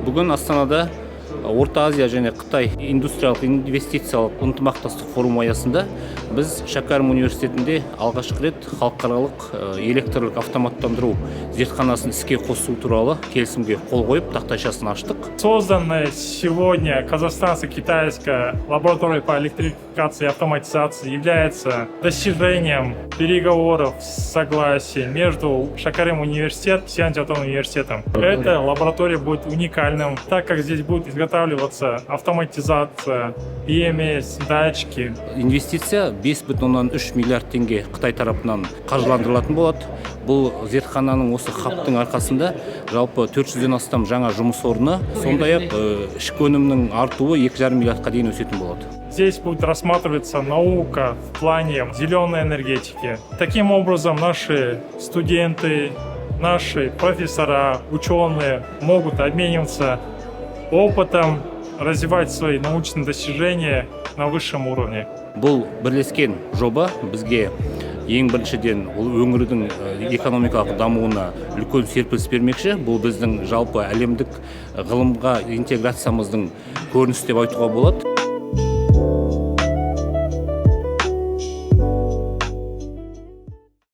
Бүгін Астанада Орта Азия және Қытай индустриялық инвестициялық ынтымақтастық форумы аясында біз Шәкәрім университетінде алғашқы рет халықаралық электрлік автоматтандыру зертханасын іске қосу туралы келісімге қол қойып, тақтайшасын аштық. Созданная сегодня казахстанско-китайская лаборатория по электрификации и автоматизации является достижением переговоров согласия между Шәкәрім университетом и Сианчжэнь автономным университетом. Эта лаборатория будет уникальным, так как здесь будет изготавливаться автоматизация, EMS, датчики. Инвестиция 5,3 миллиард теңге Қытай тарапынан қаржыландырылатын болады. Бұл зертхананың осы хабтың арқасында жалпы 400-ден астам жаңа жұмыс орны, сондай-ақ ішкі өнімнің артуы 2,5 миллиардқа дейін өсетін болады. Здесь будет рассматриваться наука в плане зеленой энергетики. Таким образом, наши студенты, наши профессора, ученые могут обмениваться опытом, развивать свои научные достижения на высшем уровне. Бұл бірлескен жоба бізге ең біріншіден ол өңірдің экономикалық дамуына үлкен серпіліс бермекші. Бұл біздің жалпы әлемдік ғылымға интеграциямыздың көрінісі деп айтуға болады.